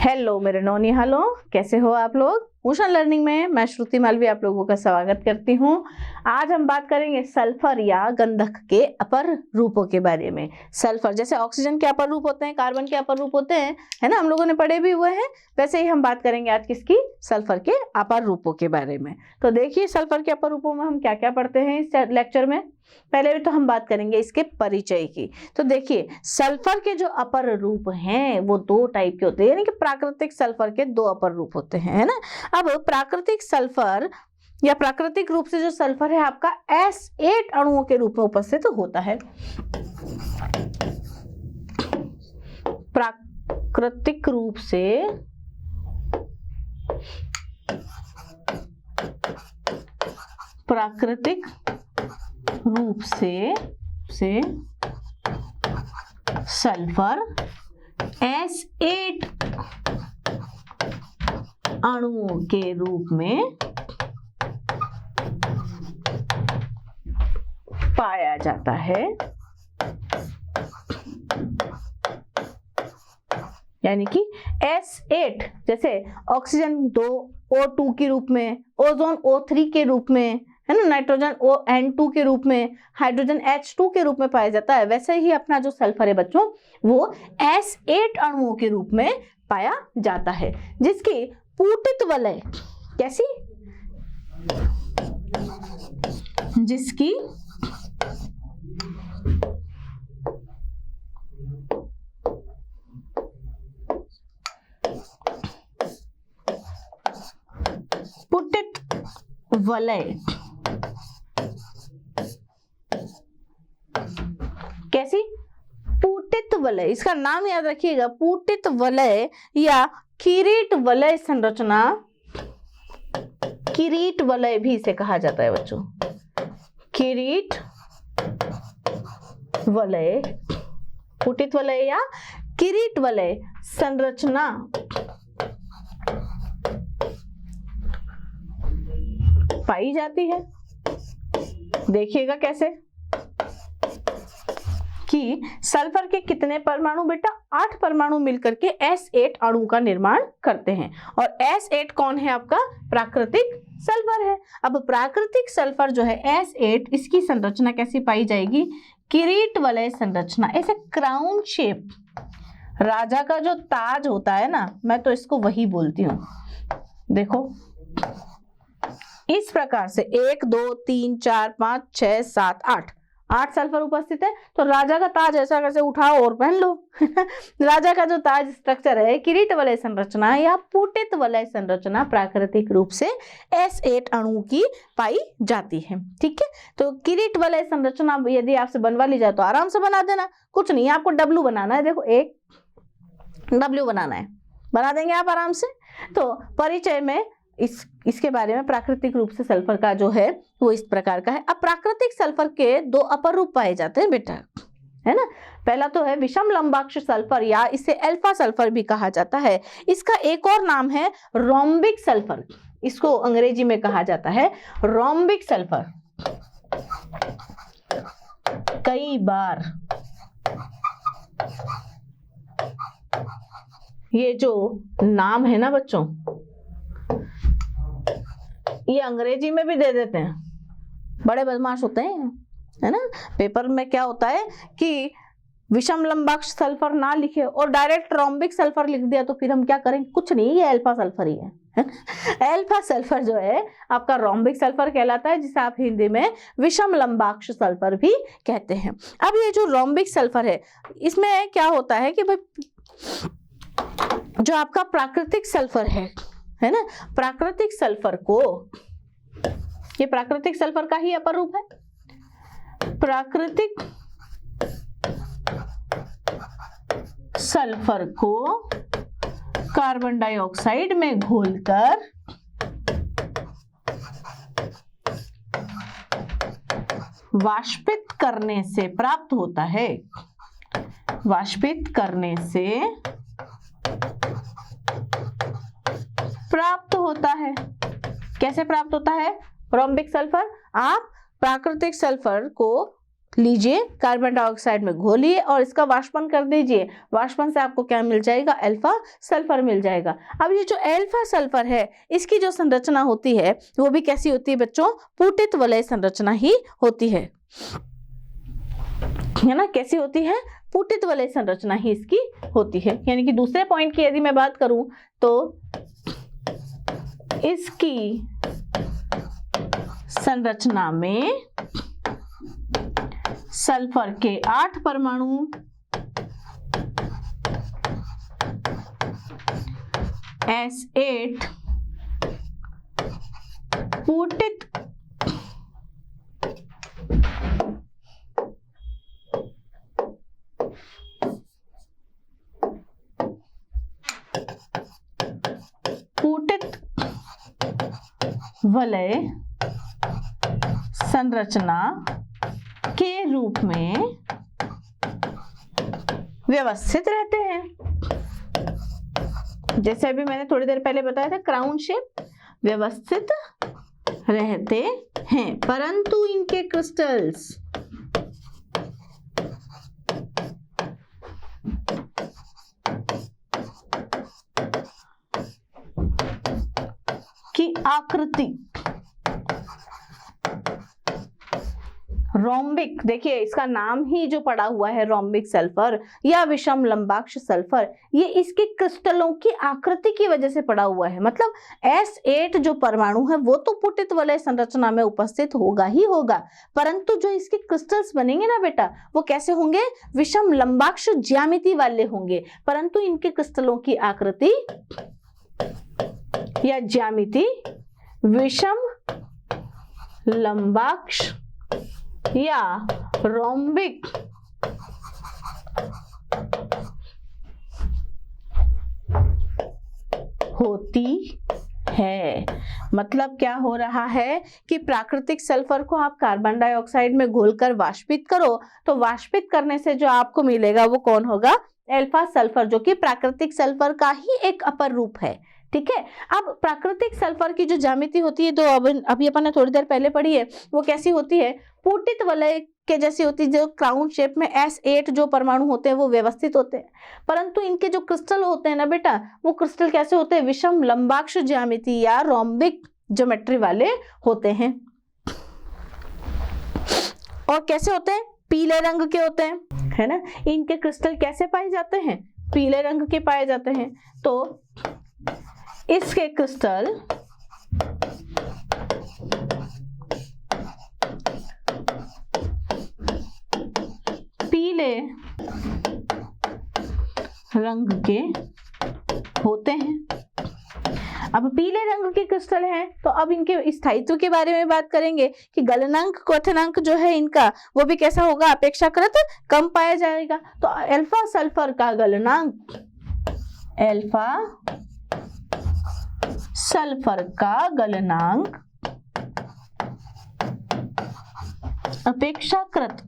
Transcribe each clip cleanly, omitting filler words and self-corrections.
Hello मेरे नौनी, hello, कैसे हो आप लोग। मोशन लर्निंग में मैं श्रुति मालवी आप लोगों का स्वागत करती हूँ। आज हम बात करेंगे सल्फर या गंधक के अपर रूपों के बारे में। सल्फर जैसे ऑक्सीजन के अपर रूप होते हैं, कार्बन के अपर रूप होते हैं, है ना, हम लोगों ने पढ़े भी हुए हैं। वैसे ही हम बात करेंगे आज किसकी, सल्फर के अपर रूपों के बारे में। तो देखिए सल्फर के अपर रूपों में हम क्या क्या पढ़ते हैं इस लेक्चर में। पहले भी तो हम बात करेंगे इसके परिचय की। तो देखिए सल्फर के जो अपर रूप हैं वो दो टाइप के होते हैं, यानी कि प्राकृतिक सल्फर के दो अपर रूप होते हैं, है ना। अब प्राकृतिक सल्फर या प्राकृतिक रूप से जो सल्फर है आपका S8 अणुओं के रूप में उपस्थित होता है। प्राकृतिक रूप से सल्फर S8 अणुओं के रूप में पाया जाता है, यानी कि S8 जैसे ऑक्सीजन 2 O2 के रूप में, ओजोन O3 के रूप में, है ना, नाइट्रोजन N2 के रूप में, हाइड्रोजन H2 के रूप में पाया जाता है। वैसे ही अपना जो सल्फर है बच्चों वो S8 अणुओं के रूप में पाया जाता है, जिसकी पूटित वलय जिसकी पुटित वलय कैसी, पूटित वलय, इसका नाम याद रखिएगा, पूटित वलय या किरीट वलय संरचना, किरीट वलय भी इसे कहा जाता है बच्चों, किरीट वलय, पुटित वलय या किरीट वलय संरचना पाई जाती है। देखिएगा कैसे कि सल्फर के कितने परमाणु बेटा, 8 परमाणु मिलकर के S8 अणु का निर्माण करते हैं। और S8 कौन है आपका, प्राकृतिक सल्फर है। अब प्राकृतिक सल्फर जो है S8, इसकी संरचना कैसी पाई जाएगी, किरीट वलय संरचना, ऐसे क्राउन शेप, राजा का जो ताज होता है ना, मैं तो इसको वही बोलती हूँ। देखो इस प्रकार से 1 2 3 4 5 6 7 8 सल्फर उपस्थित है। तो राजा का ताज ऐसा कैसे उठाओ और पहन लो। राजा का जो ताज स्ट्रक्चर है, किरीट वलय संरचना या पूटित वलय संरचना प्राकृतिक रूप से S8 अणु की पाई जाती है। ठीक है, तो किरीट वलय संरचना यदि आपसे बनवा ली जाए तो आराम से बना देना, कुछ नहीं, आपको W बनाना है। देखो एक W बनाना है, बना देंगे आप आराम से। तो परिचय में इसके बारे में प्राकृतिक रूप से सल्फर का जो है वो इस प्रकार का है। अब प्राकृतिक सल्फर के दो अपर रूप पाए जाते हैं बेटा, है ना। पहला तो है विषम लंबाक्ष सल्फर या इसे अल्फा सल्फर भी कहा जाता है। इसका एक और नाम है रोम्बिक सल्फर, इसको अंग्रेजी में कहा जाता है रोम्बिक सल्फर। कई बार ये जो नाम है ना बच्चों, ये अंग्रेजी में भी दे देते हैं, बड़े बदमाश होते हैं, है ना। पेपर में क्या होता है कि विषम लंबाक्ष सल्फर ना लिखे और डायरेक्ट रोम्बिक सल्फर लिख दिया, तो फिर हम क्या करें, कुछ नहीं, ये अल्फा सल्फर ही है। अल्फा सल्फर जो है आपका रोम्बिक सल्फर कहलाता है, जिसे आप हिंदी में विषम लंबाक्ष सल्फर भी कहते हैं। अब ये जो रोम्बिक सल्फर है, इसमें क्या होता है कि भाई जो आपका प्राकृतिक सल्फर है ना, प्राकृतिक सल्फर को, ये प्राकृतिक सल्फर का ही अपर रूप है। प्राकृतिक सल्फर को कार्बन डाइऑक्साइड में घोलकर वाष्पित करने से प्राप्त होता है। वाष्पित करने से प्राप्त होता है। कैसे प्राप्त होता है रोम्बिक सल्फर, आप प्राकृतिक सल्फर को लीजिए, कार्बन डाइऑक्साइड में घोलिए और इसका वाष्पन कर दीजिए। वाष्पन से आपको क्या मिल जाएगा? अल्फा सल्फर मिल जाएगा। अब ये जो अल्फा सल्फर है, इसकी जो संरचना होती है वो भी कैसी होती है बच्चों? पूटित वलय संरचना ही होती है ना? कैसी होती है? पूटित वलय संरचना ही इसकी होती है। यानी कि दूसरे पॉइंट की यदि मैं बात करूं तो इसकी संरचना में सल्फर के 8 परमाणु, S8 पूटित वलय संरचना के रूप में व्यवस्थित रहते हैं। जैसे अभी मैंने थोड़ी देर पहले बताया था, क्राउन शेप व्यवस्थित रहते हैं, परंतु इनके क्रिस्टल्स की आकृति रोम्बिक, देखिए इसका नाम ही जो पड़ा हुआ है रोम्बिक सल्फर या विषम लंबाक्ष सल्फर, ये इसके क्रिस्टलों की आकृति की वजह से पड़ा हुआ है। मतलब S8 जो परमाणु है वो तो पूटित वलय संरचना में उपस्थित होगा ही होगा, परंतु जो इसके क्रिस्टल्स बनेंगे ना बेटा, वो कैसे होंगे? विषम लंबाक्ष ज्यामिति वाले होंगे, परंतु इनके क्रिस्टलों की आकृति या ज्यामिति विषम लंबाक्ष या रोम्बिक होती है। मतलब क्या हो रहा है कि प्राकृतिक सल्फर को आप कार्बन डाइऑक्साइड में घोलकर वाष्पित करो, तो वाष्पित करने से जो आपको मिलेगा वो कौन होगा? अल्फा सल्फर, जो कि प्राकृतिक सल्फर का ही एक अपर रूप है। ठीक है। अब प्राकृतिक सल्फर की जो ज्यामिति होती है, तो अभी अपन ने थोड़ी देर पहले पढ़ी है, वो कैसी होती है? पूटित वलय के जैसी होती है। जो क्राउन शेप में S8 जो परमाणु होते हैं वो व्यवस्थित होते हैं, परंतु इनके जो क्रिस्टल होते हैं ना बेटा, वो क्रिस्टल कैसे होते हैं? विषम लंबाक्ष ज्यामिति या रोम्बिक ज्योमेट्री वाले होते हैं। और कैसे होते हैं? पीले रंग के होते हैं, है ना। इनके क्रिस्टल कैसे पाए जाते हैं? पीले रंग के पाए जाते हैं। तो इसके क्रिस्टल पीले रंग के होते हैं। अब पीले रंग के क्रिस्टल हैं, तो अब इनके स्थायित्व के बारे में बात करेंगे कि गलनांक क्वथनांक जो है इनका, वो भी कैसा होगा? अपेक्षाकृत कम पाया जाएगा। तो अल्फा सल्फर का गलनांक, अल्फा सल्फर का गलनांक अपेक्षाकृत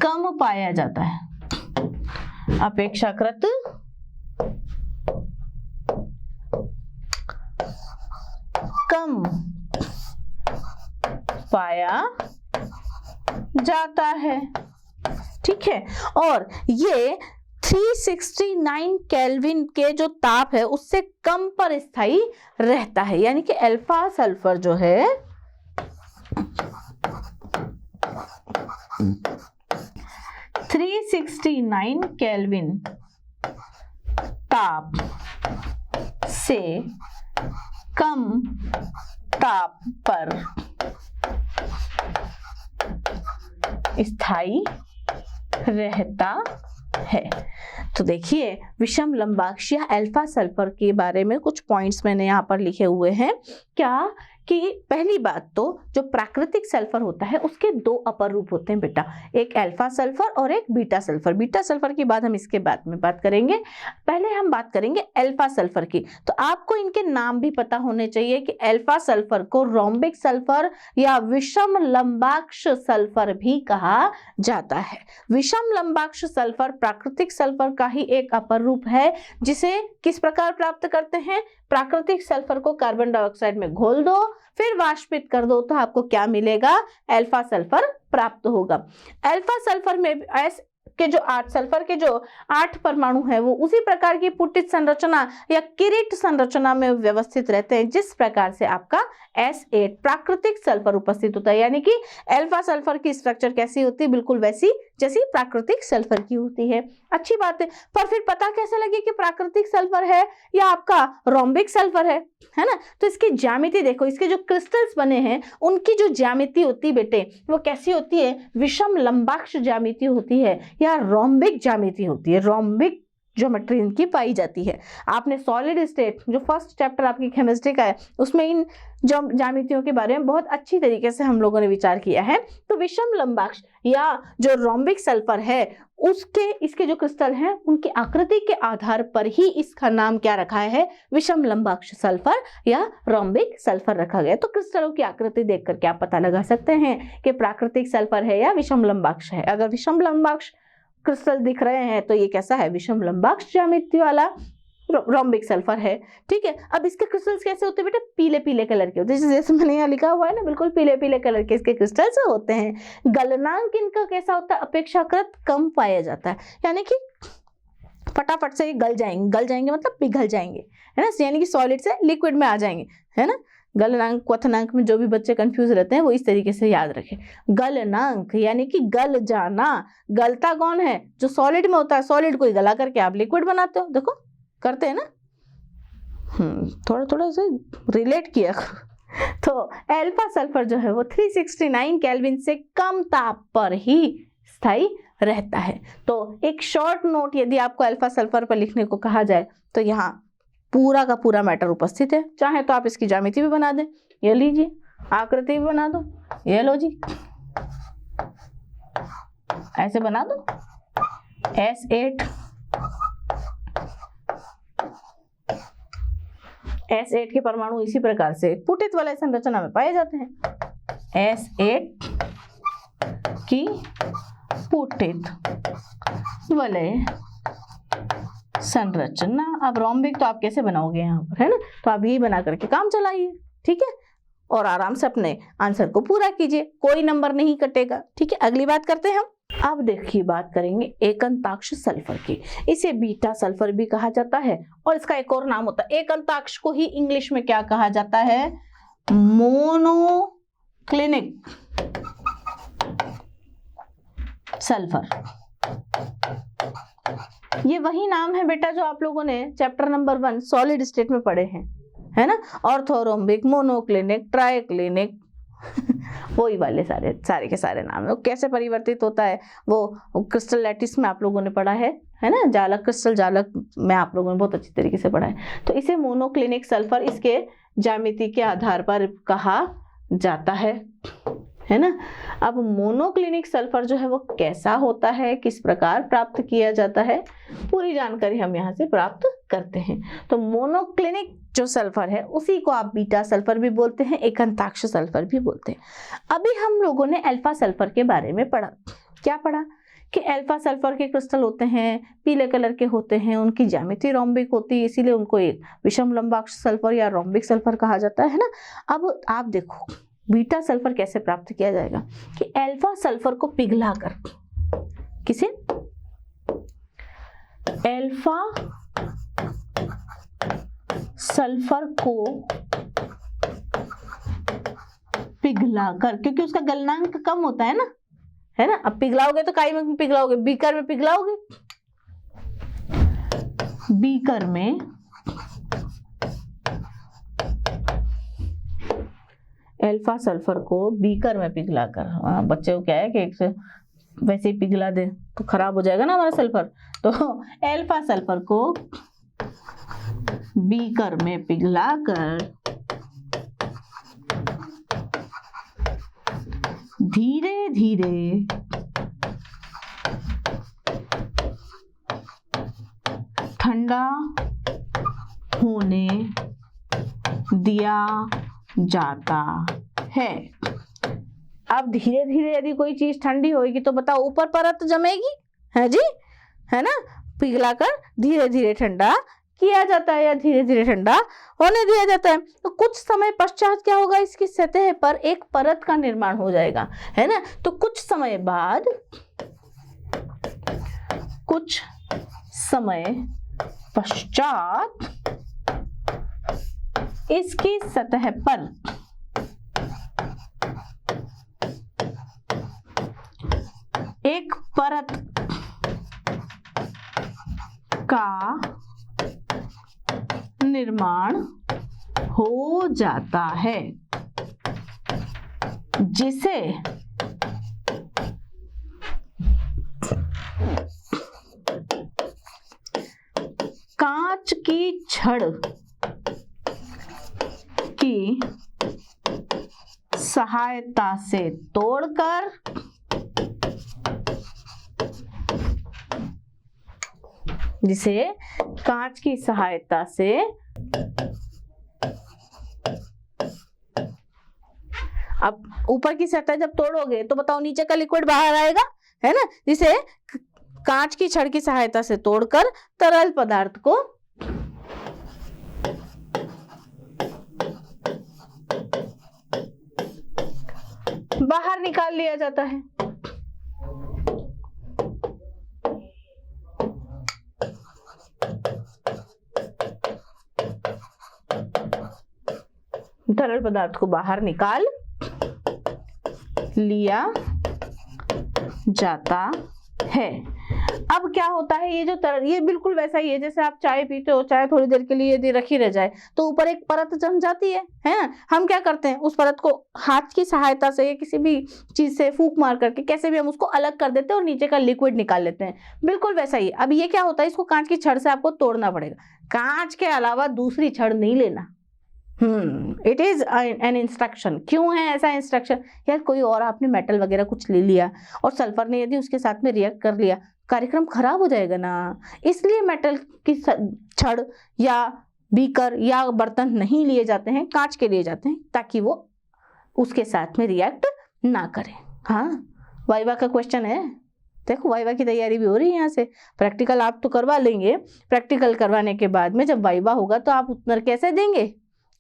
कम पाया जाता है। अपेक्षाकृत कम पाया जाता है। ठीक है। और ये 369 केल्विन के जो ताप है उससे कम पर स्थायी रहता है। यानी कि अल्फा सल्फर जो है 369 केल्विन ताप से कम ताप पर स्थायी रहता है। तो देखिए, विषम लंबाक्ष या अल्फा सल्फर के बारे में कुछ पॉइंट्स मैंने यहाँ पर लिखे हुए हैं। क्या कि पहली बात तो जो प्राकृतिक सल्फर होता है उसके दो अपर रूप होते हैं बेटा, एक अल्फा सल्फर और एक बीटा सल्फर। बीटा सल्फर की बात हम इसके बाद में बात करेंगे, पहले हम बात करेंगे अल्फा सल्फर की। तो आपको इनके नाम भी पता होने चाहिए कि अल्फा सल्फर को रोम्बिक सल्फर या विषम लंबाक्ष सल्फर भी कहा जाता है। विषम लंबाक्ष सल्फर प्राकृतिक सल्फर का ही एक अपर रूप है, जिसे किस प्रकार प्राप्त करते हैं? प्राकृतिक सल्फर को कार्बन डाइऑक्साइड में घोल दो फिर वाष्पित कर दो तो आपको क्या मिलेगा, अल्फा सल्फर प्राप्त होगा। अल्फा सल्फर में एस के जो 8 सल्फर के जो 8 परमाणु है वो उसी प्रकार की पुटित संरचना या किरीट संरचना में व्यवस्थित रहते हैं जिस प्रकार से आपका S8 प्राकृतिक सल्फर उपस्थित होता है। यानी कि अल्फा सल्फर की स्ट्रक्चर कैसी होती है, बिल्कुल वैसी जैसी प्राकृतिक सल्फर की होती है। अच्छी बात है, पर फिर पता कैसे लगे कि प्राकृतिक सल्फर है या आपका रोम्बिक सल्फर है ना? तो इसकी ज्यामिति देखो, इसके जो क्रिस्टल्स बने हैं उनकी जो ज्यामिति होती है बेटे वो कैसी होती है, विषम लंबाक्ष ज्यामिति होती है या रोम्बिक ज्यामिति होती है। रोम्बिक ज्योमेट्री इनकी पाई जाती है। आपने सॉलिड स्टेट जो फर्स्ट चैप्टर आपकी केमिस्ट्री का है उसमें इन ज्यामितियों के बारे में बहुत अच्छी तरीके से हम लोगों ने विचार किया है। तो विषम लंबाक्ष या जो रोम्बिक सल्फर है उसके इसके जो क्रिस्टल हैं उनकी आकृति के आधार पर ही इसका नाम क्या रखा है, विषम लंबाक्ष सल्फर या रोम्बिक सल्फर रखा गया। तो क्रिस्टलों की आकृति देख करके आप पता लगा सकते हैं कि प्राकृतिक सल्फर है या विषम लंबाक्ष है। अगर विषम लंबाक्ष क्रिस्टल दिख रहे हैं तो ये कैसा है, विषम लंबाक्ष ज्यामिति वाला रोम्बिक सल्फर है। ठीक है, अब इसके क्रिस्टल्स कैसे होते हैं बेटा, पीले पीले कलर के होते हैं, जैसे मैंने यहाँ लिखा हुआ है ना, बिल्कुल पीले पीले कलर के इसके क्रिस्टल्स होते हैं। गलनांक इनका कैसा होता है, अपेक्षाकृत कम पाया जाता है, यानी कि फटाफट से गल जाएंगे मतलब पिघल जाएंगे, है ना, यानी कि सॉलिड से लिक्विड में आ जाएंगे, है ना। गलनांक क्वथनांक में जो भी बच्चे कंफ्यूज रहते हैं वो इस तरीके से याद रखें। गलनांक यानी कि गल जाना। गलता कौन है, जो सॉलिड में होता है, सॉलिड को गला करके आप लिक्विड बनाते हो, देखो करते हैं ना। थोड़ा थोड़ा से रिलेट किया तो अल्फा सल्फर जो है वो 369 केल्विन से कम ताप पर ही स्थायी रहता है। तो एक शॉर्ट नोट यदि आपको अल्फा सल्फर पर लिखने को कहा जाए तो यहाँ पूरा का पूरा मैटर उपस्थित है। चाहे तो आप इसकी ज्यामिति भी बना दें, ये लीजिए, आकृति भी बना दो, ये लो जी, ऐसे बना दो। S8 के परमाणु इसी प्रकार से पुटित वलय संरचना में पाए जाते हैं। S8 की पुटित वलय संरचना। अब रोम्बिक तो आप कैसे बनाओगे यहाँ पर, है ना, तो आप यही बना करके काम चलाइए, ठीक है, और आराम से अपने आंसर को पूरा कीजिए, कोई नंबर नहीं कटेगा। ठीक है, अगली बात करते हैं हम। अब देखिए बात करेंगे एकंताक्ष सल्फर की। इसे बीटा सल्फर भी कहा जाता है और इसका एक और नाम होता है, एकंताक्ष को ही इंग्लिश में क्या कहा जाता है, मोनोक्लिनिक सल्फर। ये वही नाम है बेटा जो आप लोगों ने चैप्टर नंबर 1 सॉलिड स्टेट में पढ़े हैं, है ना, ऑर्थोरोम्बिक, मोनोक्लिनिक, ट्राइक्लिनिक वही वाले सारे के सारे नाम है। वो कैसे परिवर्तित होता है वो क्रिस्टल लैटिस में आप लोगों ने पढ़ा है ना, जालक, क्रिस्टल जालक में आप लोगों ने बहुत अच्छी तरीके से पढ़ा है। तो इसे मोनोक्लिनिक सल्फर इसके ज्यामिति के आधार पर कहा जाता है ना। अब मोनोक्लिनिक सल्फर जो है वो कैसा होता है, किस प्रकार प्राप्त किया जाता है, पूरी जानकारी हम यहाँ से प्राप्त करते हैं। तो मोनोक्लिनिक जो सल्फर है उसी को आप बीटा सल्फर भी बोलते हैं, एकंताक्ष सल्फर भी बोलते हैं। अभी हम लोगों ने अल्फा सल्फर के बारे में पढ़ा, क्या पढ़ा कि अल्फा सल्फर के क्रिस्टल होते हैं, पीले कलर के होते हैं, उनकी ज्यामिति रोम्बिक होती है, इसीलिए उनको एक विषम लंबाक्ष सल्फर या रोम्बिक सल्फर कहा जाता है ना। अब आप देखो बीटा सल्फर कैसे प्राप्त किया जाएगा कि अल्फा सल्फर को पिघलाकर, किसे, अल्फा सल्फर को पिघलाकर, क्योंकि उसका गलनांक कम होता है ना, है ना। अब पिघलाओगे तो काई में पिघलाओगे, बीकर में पिघलाओगे, बीकर में अल्फा सल्फर को बीकर में पिघलाकर, बच्चे को क्या है कि एक से वैसे ही पिघला दे तो खराब हो जाएगा ना हमारा सल्फर। तो अल्फा सल्फर को बीकर में पिघलाकर धीरे धीरे ठंडा होने दिया जाता है। अब धीरे धीरे यदि कोई चीज ठंडी होगी तो बताओ ऊपर परत जमेगी, है जी, है ना, पिघलाकर धीरे धीरे ठंडा किया जाता है या धीरे धीरे ठंडा होने दिया जाता है। तो कुछ समय पश्चात क्या होगा, इसकी सतह पर एक परत का निर्माण हो जाएगा, है ना। तो कुछ समय बाद, कुछ समय पश्चात इसकी सतह पर एक परत का निर्माण हो जाता है, जिसे कांच की छड़ की सहायता से तोड़कर जिसे कांच की सहायता से अब ऊपर की सतह जब तोड़ोगे तो बताओ नीचे का लिक्विड बाहर आएगा, है ना। जिसे कांच की छड़ की सहायता से तोड़कर तरल पदार्थ को बाहर निकाल लिया जाता है। तरल पदार्थ को बाहर निकाल लिया जाता है। अब क्या होता है, ये जो तरल, ये बिल्कुल वैसा ही है जैसे आप चाय पीते हो, चाय थोड़ी देर के लिए यदि रखी रह जाए तो ऊपर एक परत जम जाती है ना। हम क्या करते हैं, उस परत को हाथ की सहायता से या किसी भी चीज से फूंक मार करके कैसे भी हम उसको अलग कर देते हैं और नीचे का लिक्विड निकाल लेते हैं। बिल्कुल वैसा ही। अब ये क्या होता है, इसको कांच की छड़ से आपको तोड़ना पड़ेगा। कांच के अलावा दूसरी छड़ नहीं लेना। It is an instruction. क्यों है ऐसा इंस्ट्रक्शन, यार कोई और आपने मेटल वगैरह कुछ ले लिया और सल्फर ने यदि उसके साथ में रिएक्ट कर लिया, कार्यक्रम खराब हो जाएगा ना। इसलिए मेटल की छड़ या बीकर या बर्तन नहीं लिए जाते हैं, कांच के लिए जाते हैं, ताकि वो उसके साथ में रिएक्ट ना करे। हाँ, वाइवा का क्वेश्चन है। देखो वाइवा की तैयारी भी हो रही है यहाँ से। प्रैक्टिकल आप तो करवा लेंगे, प्रैक्टिकल करवाने के बाद में जब वाइवा होगा तो आप उत्तर कैसे देंगे,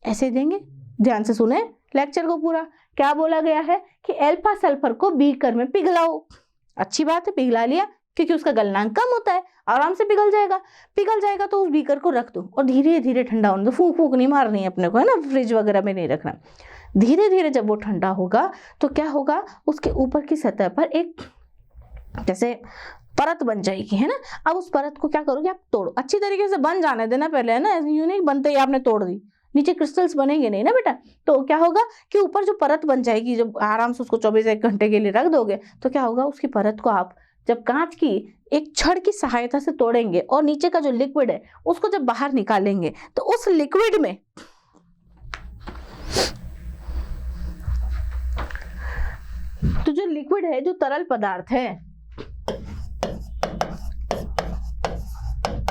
ऐसे देंगे। ध्यान से सुने लेक्चर को पूरा। क्या बोला गया है कि अल्फा सल्फर को बीकर में पिघलाओ। अच्छी बात है, पिघला लिया, क्योंकि उसका गलनांक कम होता है, आराम से पिघल जाएगा। पिघल जाएगा तो उस बीकर को रख दो और धीरे धीरे ठंडा होने दो। फूंक फूंक नहीं मारनी है अपने को, है ना, फ्रिज वगैरह में नहीं रखना। धीरे धीरे जब वो ठंडा होगा तो क्या होगा, उसके ऊपर की सतह पर एक जैसे परत बन जाएगी, है ना। अब उस परत को क्या करोगे, आप तोड़ो, अच्छी तरीके से बन जाने देना पहले, है ना। यूं नहीं बनते ही आपने तोड़ दी, नीचे क्रिस्टल्स बनेंगे नहीं ना बेटा। तो क्या होगा कि ऊपर जो परत बन जाएगी, जब आराम से उसको 24 घंटे के लिए रख दोगे तो क्या होगा, उसकी परत को आप जब कांच की एक छड़ की सहायता से तोड़ेंगे और नीचे का जो लिक्विड है उसको जब बाहर निकालेंगे तो उस लिक्विड में तो जो लिक्विड है, जो तरल पदार्थ है,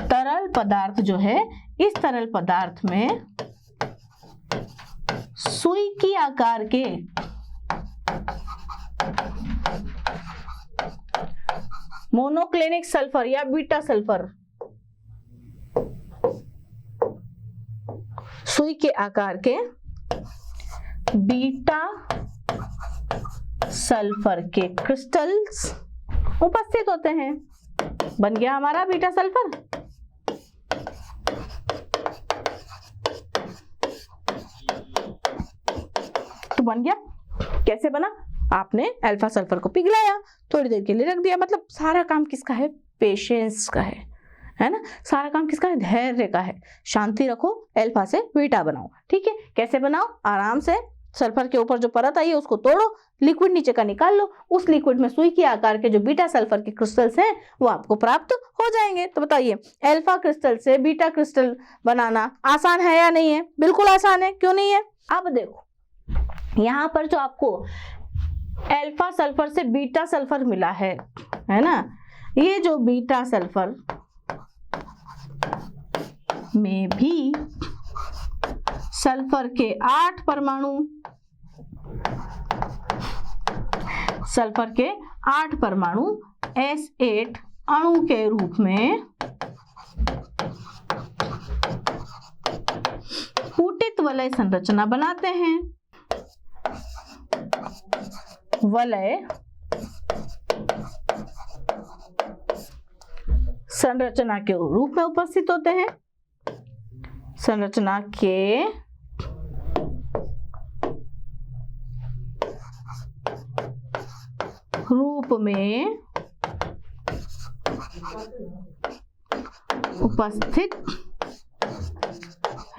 तरल पदार्थ जो है, इस तरल पदार्थ में सुई की आकार के मोनोक्लिनिक सल्फर या बीटा सल्फर, सुई के आकार के बीटा सल्फर के क्रिस्टल्स उपस्थित होते हैं। बन गया हमारा बीटा सल्फर। तो बन गया। कैसे बना, आपने अल्फा सल्फर को पिघलाया, थोड़ी देर के लिए रख दिया। मतलब सारा काम किसका है, पेशेंस का है ना। सारा काम किसका है, धैर्य का है। शांति रखो, अल्फा से बीटा बनाओ। ठीक है, कैसे बनाओ, आराम से सल्फर के ऊपर जो परत आई है उसको तोड़ो, लिक्विड नीचे का निकाल लो, उस लिक्विड में सुई के आकार के जो बीटा सल्फर के क्रिस्टल्स हैं वो आपको प्राप्त हो जाएंगे। तो बताइए, अल्फा क्रिस्टल से बीटा क्रिस्टल बनाना आसान है या नहीं है? बिल्कुल आसान है, क्यों नहीं है। अब देखो यहाँ पर जो आपको अल्फा सल्फर से बीटा सल्फर मिला है ना, ये जो बीटा सल्फर में भी सल्फर के 8 परमाणु, सल्फर के 8 परमाणु S8 अणु के रूप में वलय संरचना बनाते हैं। वलय संरचना के रूप में उपस्थित होते हैं। संरचना के रूप में उपस्थित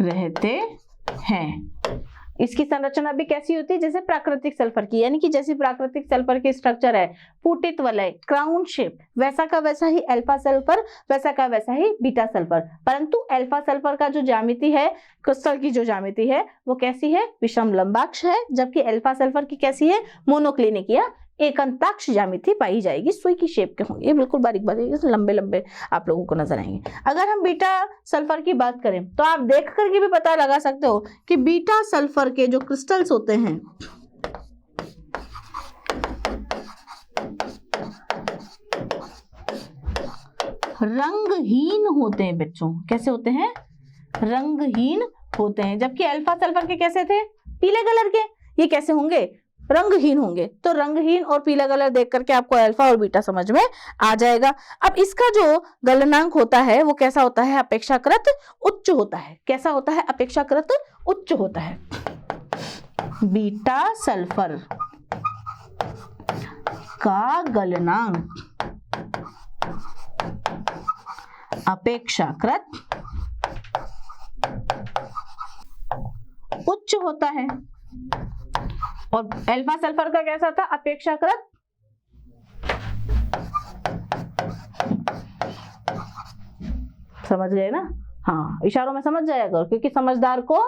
रहते हैं। इसकी संरचना भी कैसी होती है? जैसे प्राकृतिक सल्फर की, यानी कि जैसी प्राकृतिक सल्फर की स्ट्रक्चर है, पूटित वलय, क्राउन शेप, वैसा का वैसा ही अल्फा सल्फर, वैसा का वैसा ही बीटा सल्फर। परंतु अल्फा सल्फर का जो ज्यामिति है, क्रिस्टल की जो ज्यामिति है, वो कैसी है? विषम लंबाक्ष है, जबकि अल्फा सल्फर की कैसी है? मोनोक्लिनिक या एकंताक्ष ज्यामिति पाई जाएगी। सुई की शेप के होंगे, बिल्कुल बारीक बारीक लंबे लंबे आप लोगों को नजर आएंगे। अगर हम बीटा सल्फर की बात करें तो आप देख करके भी पता लगा सकते हो कि बीटा सल्फर के जो क्रिस्टल्स होते हैं रंगहीन होते हैं बच्चों। कैसे होते हैं? रंगहीन होते हैं। जबकि अल्फा सल्फर के कैसे थे? पीले कलर के। ये कैसे होंगे? रंगहीन होंगे। तो रंगहीन और पीला कलर देख करके आपको अल्फा और बीटा समझ में आ जाएगा। अब इसका जो गलनांक होता है वो कैसा होता है? अपेक्षाकृत उच्च होता है। कैसा होता है? अपेक्षाकृत उच्च होता है। बीटा सल्फर का गलनांक अपेक्षाकृत उच्च होता है। और अल्फा सल्फर का कैसा था? अपेक्षाकृत समझ गए ना? हाँ, इशारों में समझ जाएगा क्योंकि समझदार को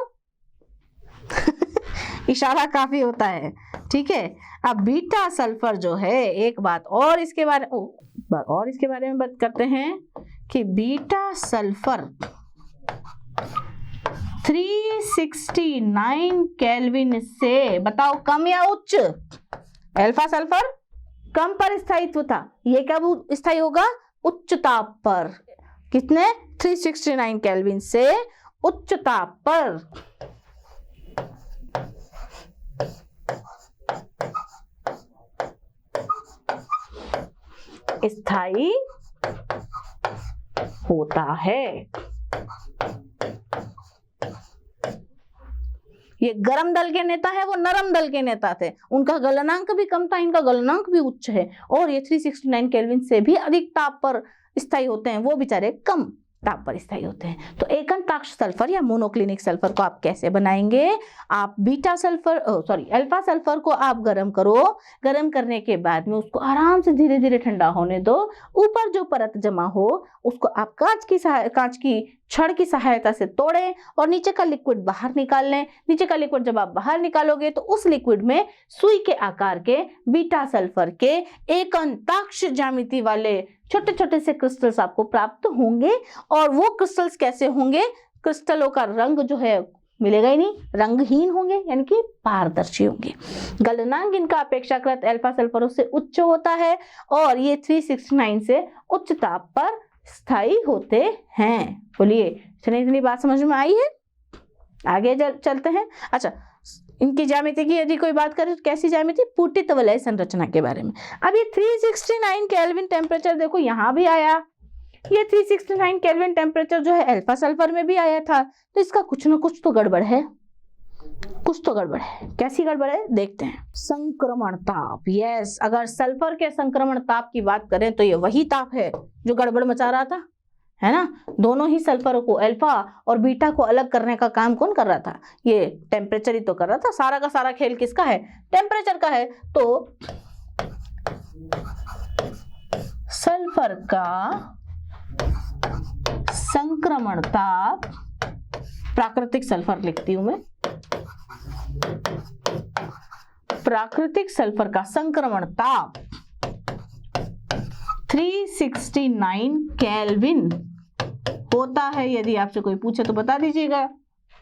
इशारा काफी होता है। ठीक है। अब बीटा सल्फर जो है, एक बात और इसके बारे में बात करते हैं कि बीटा सल्फर 369 केल्विन से, बताओ, कम या उच्च? अल्फा सल्फर कम पर स्थायित्व था, ये कब स्थायी होगा? उच्च ताप पर। कितने? 369 केल्विन से उच्च ताप पर स्थायी होता है। ये गर्म दल के नेता है, वो नरम दल के नेता थे, उनका गलनांक भी कम था, इनका गलनांक भी उच्च है। और ये 369 केल्विन से भी अधिक ताप पर स्थायी होते हैं, वो बेचारे कम ताप पर स्थायी होते हैं। तो एकंताक्ष सल्फर या मोनोक्लिनिक सल्फर को आप कैसे बनाएंगे? आप अल्फा सल्फर को आप गर्म करो, गर्म करने के बाद में उसको आराम से धीरे धीरे ठंडा होने दो। ऊपर जो परत जमा हो उसको आप कांच की छड़ की सहायता से तोड़ें और नीचे का लिक्विड बाहर निकाल लें। नीचे का लिक्विड जब आप बाहर निकालोगे तो उस लिक्विड में सुई के आकार के बीटा सल्फर के एकंताक्ष ज्यामिति वाले छोटे छोटे से क्रिस्टल्स आपको प्राप्त होंगे। और वो क्रिस्टल्स कैसे होंगे? क्रिस्टलों का रंग जो है मिलेगा ही नहीं, रंगहीन होंगे, यानी कि पारदर्शी होंगे। गलनांक इनका अपेक्षाकृत अल्फा सल्फरों से उच्च होता है और ये 369 से उच्च ताप पर स्थायी होते हैं। बोलिए, इतनी बात समझ में आई है? आगे चलते हैं। अच्छा, इनकी ज्यामिति की यदि कोई बात करे तो कैसी ज्यामिति? पूटित वलय संरचना के बारे में। अब ये 369 केल्विन टेम्परेचर देखो यहाँ भी आया, ये 369 केल्विन टेम्परेचर जो है अल्फा सल्फर में भी आया था। तो इसका कुछ ना कुछ तो गड़बड़ है, कुछ तो गड़बड़ है। कैसी गड़बड़ है देखते हैं। संक्रमण ताप। यस, अगर सल्फर के संक्रमण ताप की बात करें तो ये वही ताप है जो गड़बड़ मचा रहा था, है ना? दोनों ही सल्फर को, अल्फा और बीटा को अलग करने का काम कौन कर रहा था? ये टेम्परेचर ही तो कर रहा था। सारा का सारा खेल किसका है? टेम्परेचर का है। तो सल्फर का संक्रमण ताप, प्राकृतिक सल्फर लिखती हूं मैं, प्राकृतिक सल्फर का संक्रमण ताप 369 केल्विन होता है। यदि आपसे कोई पूछे तो बता दीजिएगा।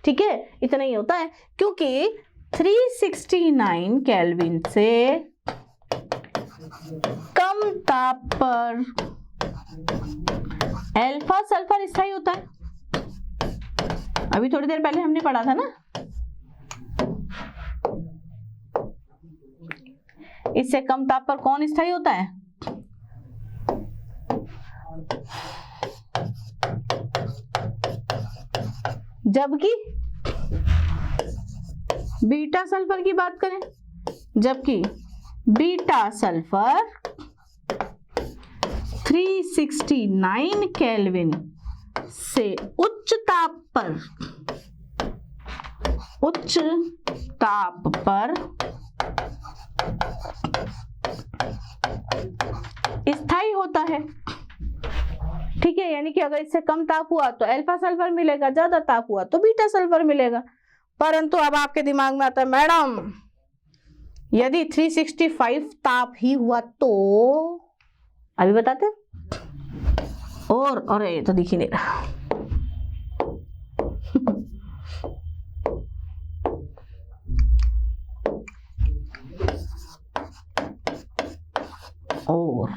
ठीक है, इतना ही होता है क्योंकि 369 केल्विन से कम ताप पर अल्फा सल्फर स्थायी होता है। अभी थोड़ी देर पहले हमने पढ़ा था ना, इससे कम ताप पर कौन स्थायी होता है? जबकि बीटा सल्फर की बात करें, जबकि बीटा सल्फर 369 केल्विन से उच्च ताप पर स्थायी होता है। ठीक है, यानी कि अगर इससे कम ताप हुआ तो अल्फा सल्फर मिलेगा, ज्यादा ताप हुआ तो बीटा सल्फर मिलेगा। परंतु अब आपके दिमाग में आता है मैडम यदि 365 ताप ही हुआ तो, अभी बताते। और ये तो दिख ही नहीं रहा। और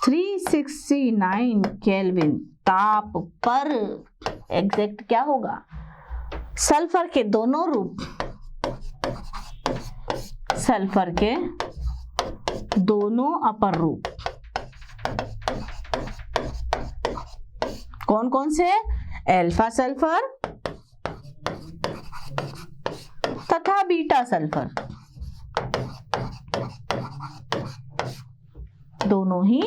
369 केल्विन ताप पर एग्जैक्ट क्या होगा? सल्फर के दोनों रूप, सल्फर के दोनों अपर रूप कौन कौन से? अल्फा सल्फर तथा बीटा सल्फर, दोनों ही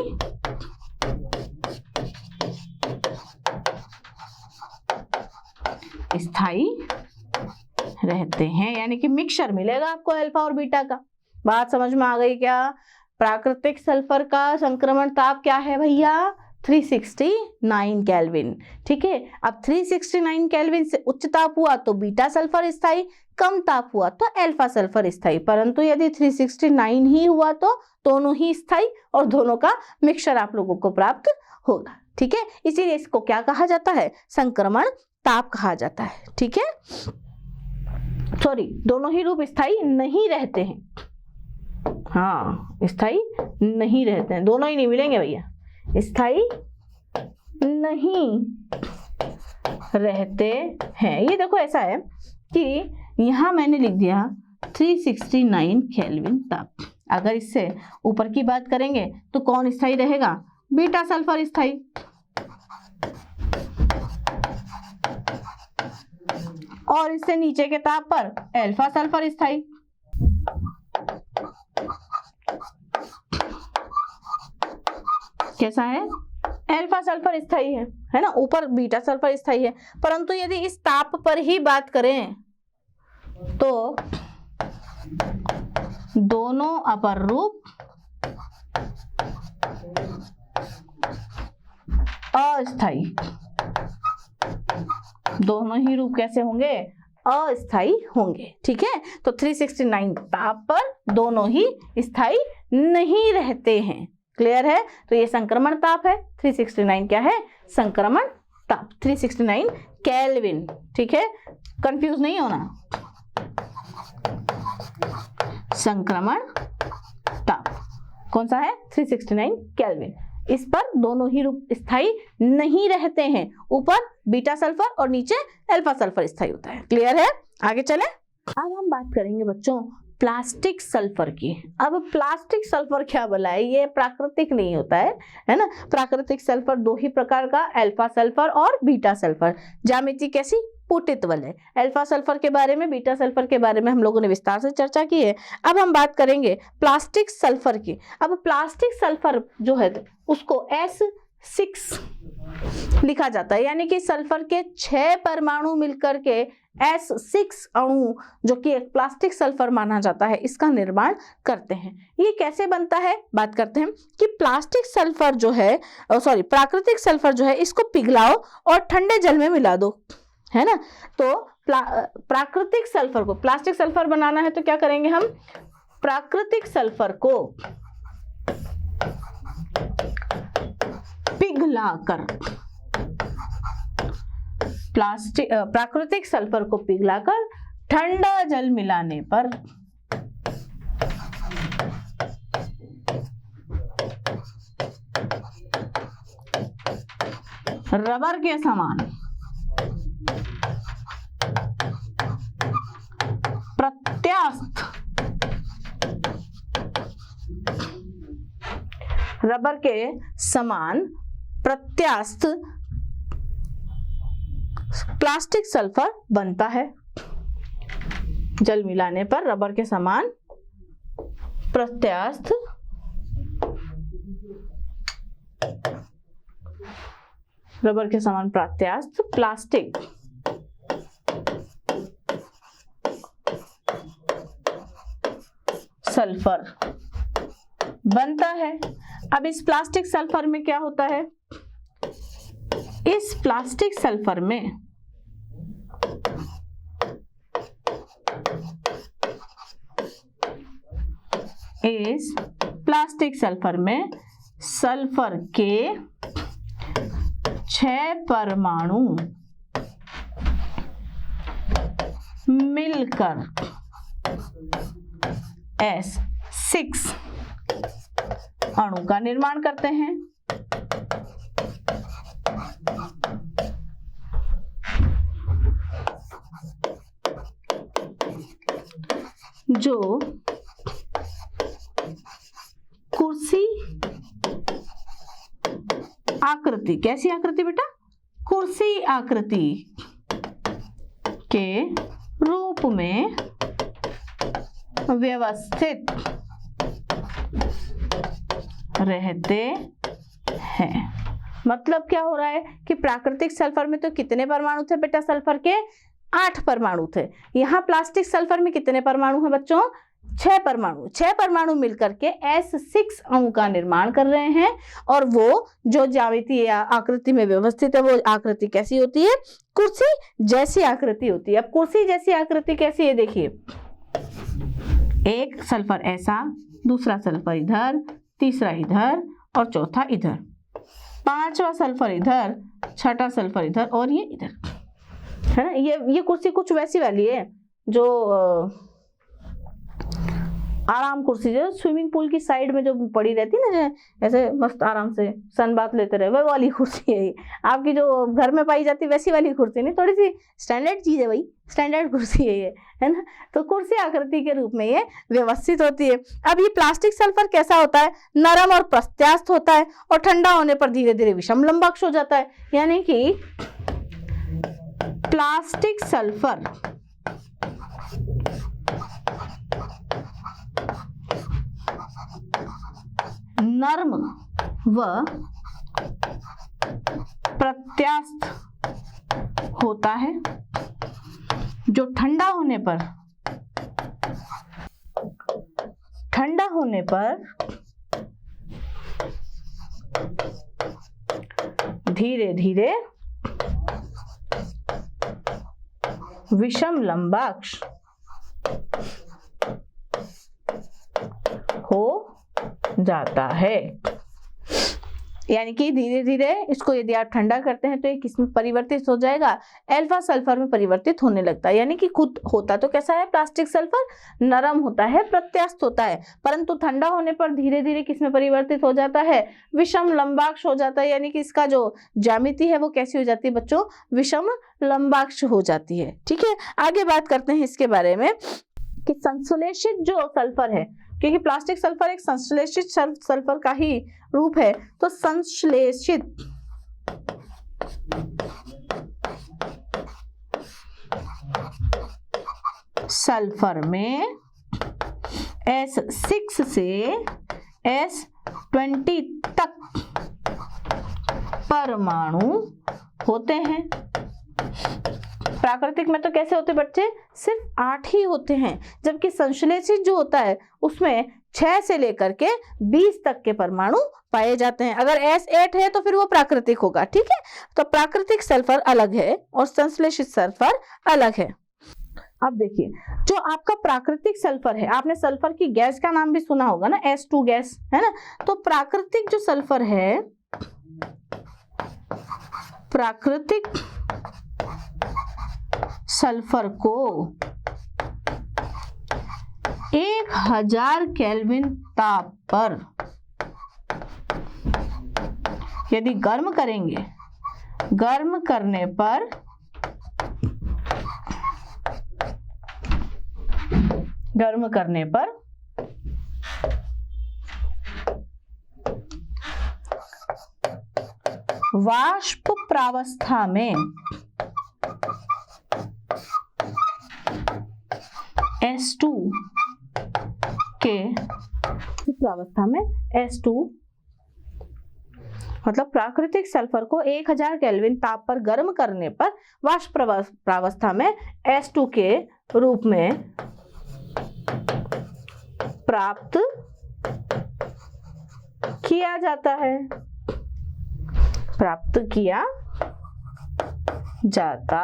स्थायी रहते हैं, यानी कि मिक्सचर मिलेगा आपको अल्फा और बीटा का। बात समझ में आ गई क्या? प्राकृतिक सल्फर का संक्रमण ताप क्या है भैया? 369 केल्विन। ठीक है, अब 369 केल्विन से उच्च ताप हुआ तो बीटा सल्फर स्थायी, कम ताप हुआ तो अल्फा सल्फर स्थायी। परंतु यदि 369 ही हुआ तो दोनों ही स्थायी और दोनों का मिक्सचर आप लोगों को प्राप्त होगा। ठीक है, इसीलिए इसको क्या कहा जाता है? संक्रमण ताप कहा जाता है। ठीक है, सॉरी, दोनों ही रूप स्थायी नहीं रहते हैं। हाँ, स्थायी नहीं रहते हैं, दोनों ही नहीं मिलेंगे भैया, स्थायी नहीं रहते हैं। ये देखो ऐसा है कि यहां मैंने लिख दिया 369 केल्विन ताप। अगर इससे ऊपर की बात करेंगे तो कौन स्थायी रहेगा? बीटा सल्फर स्थायी। और इससे नीचे के ताप पर अल्फा सल्फर स्थायी। कैसा है? अल्फा सल्फर स्थायी है ना, ऊपर बीटा सल्फर स्थायी है। परंतु यदि इस ताप पर ही बात करें तो दोनों अपर रूप अस्थायी, दोनों ही रूप कैसे होंगे? अस्थायी होंगे। ठीक है, तो 369 ताप पर दोनों ही स्थायी नहीं रहते हैं। क्लियर है? तो ये संक्रमण ताप है। 369 क्या है? संक्रमण ताप। 369 केल्विन। ठीक है, कंफ्यूज नहीं होना। संक्रमण ताप कौन सा है? 369 केल्विन। इस पर दोनों ही रूप स्थायी नहीं रहते हैं, ऊपर बीटा सल्फर और नीचे अल्फा सल्फर स्थायी होता है। क्लियर है? आगे चले। अब हम बात करेंगे बच्चों प्लास्टिक सल्फर की। अब प्लास्टिक सल्फर क्या बोला है? ये प्राकृतिक नहीं होता है ना। प्राकृतिक सल्फर दो ही प्रकार का, अल्फा सल्फर और बीटा सल्फर। ज्यामिति कैसी? पुटित वाले। अल्फा सल्फर के बारे में, बीटा सल्फर के बारे में हम लोगों ने विस्तार से चर्चा की है। अब हम बात करेंगे प्लास्टिक सल्फर की। अब प्लास्टिक सल्फर जो है उसको S6 लिखा जाता है, यानी कि सल्फर के 6 परमाणु मिलकर के S6 अणु जो कि एक प्लास्टिक सल्फर माना जाता है, इसका निर्माण करते हैं। ये कैसे बनता है? बात करते हैं कि प्लास्टिक सल्फर जो है, प्राकृतिक सल्फर जो है, इसको पिघलाओ और ठंडे जल में मिला दो, है ना। तो प्राकृतिक सल्फर को, प्लास्टिक सल्फर बनाना है तो क्या करेंगे हम? प्राकृतिक सल्फर को पिघलाकर, प्राकृतिक सल्फर को पिघलाकर ठंडा जल मिलाने पर रबर के समान प्रत्यास्थ रबर के समान प्रत्यास्थ प्लास्टिक सल्फर बनता है। जल मिलाने पर रबर के समान प्रत्यास्थ प्लास्टिक सल्फर बनता है। अब इस प्लास्टिक सल्फर में क्या होता है? इस प्लास्टिक सल्फर में सल्फर के 6 परमाणु मिलकर S6 अणु का निर्माण करते हैं। जो कुर्सी आकृति, कैसी आकृति बेटा? कुर्सी आकृति के रूप में व्यवस्थित रहते हैं। मतलब क्या हो रहा है कि प्राकृतिक सल्फर में तो कितने परमाणु थे बेटा? सल्फर के 8 परमाणु थे। यहाँ प्लास्टिक सल्फर में कितने परमाणु हैं बच्चों? 6 परमाणु। 6 परमाणु मिलकर के S6 अणु का निर्माण कर रहे हैं। और वो जो ज्यामितीय आकृति में व्यवस्थित है, वो आकृति कैसी होती है? कुर्सी जैसी आकृति होती है। अब कुर्सी जैसी आकृति कैसी है देखिए, एक सल्फर ऐसा, दूसरा सल्फर इधर, तीसरा इधर और चौथा इधर, 5वां सल्फर इधर, 6ठा सल्फर इधर और ये इधर, है ना। ये कुर्सी कुछ वैसी वाली है जो आराम कुर्सी जो स्विमिंग पूल की साइड में जो पड़ी रहती है ना, ऐसे मस्त आराम से सन बात लेते रहे, वह वाली कुर्सी है। आपकी जो घर में पाई जाती वैसी वाली कुर्सी नहीं, थोड़ी सी स्टैंडर्ड चीज है भाई, स्टैंडर्ड कुर्सी है ये, है ना। तो कुर्सी आकृति के रूप में ये व्यवस्थित होती है। अब ये प्लास्टिक सल्फर कैसा होता है? नरम और प्रत्यास्थ होता है और ठंडा होने पर धीरे धीरे विषम लंबाक्ष हो जाता है। यानी कि प्लास्टिक सल्फर नर्म व प्रत्यास्थ होता है, जो ठंडा होने पर धीरे धीरे विषम लंबाक्ष हो जाता है। यानी कि धीरे धीरे इसको यदि आप ठंडा करते हैं तो ये किस में परिवर्तित हो जाएगा? अल्फा सल्फर में परिवर्तित होने लगता है। यानी कि खुद होता तो कैसा है प्लास्टिक सल्फर? नरम होता है, प्रत्यास्थ होता है, परंतु ठंडा होने पर धीरे धीरे किस में परिवर्तित हो जाता है? विषम लंबाक्ष हो जाता है। यानी कि इसका जो ज्यामिति है वो कैसी हो जाती है बच्चों? विषम लंबाक्ष हो जाती है। ठीक है, आगे बात करते हैं इसके बारे में कि संश्लेषित जो सल्फर है, क्योंकि प्लास्टिक सल्फर एक संश्लेषित सल्फर का ही रूप है, तो संश्लेषित सल्फर में S6 से S20 तक परमाणु होते हैं। प्राकृतिक में तो कैसे होते बच्चे? सिर्फ 8 ही होते हैं, जबकि संश्लेषित जो होता है उसमें 6 से लेकर के 20 तक के परमाणु पाए जाते हैं। अगर S8 है तो फिर वो प्राकृतिक होगा। ठीक है, तो प्राकृतिक सल्फर अलग है और संश्लेषित सल्फर अलग है। अब देखिए, जो आपका प्राकृतिक सल्फर है, आपने सल्फर की गैस का नाम भी सुना होगा ना, S2 गैस, है ना। तो प्राकृतिक जो सल्फर है, प्राकृतिक सल्फर को 1000 केल्विन ताप पर यदि गर्म करेंगे, गर्म करने पर वाष्प प्रावस्था में S2 के प्रावस्था में S2 मतलब प्राकृतिक सल्फर को 1000 केल्विन ताप पर गर्म करने पर वाष्प प्रावस्था में S2 के रूप में प्राप्त किया जाता है, प्राप्त किया जाता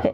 है।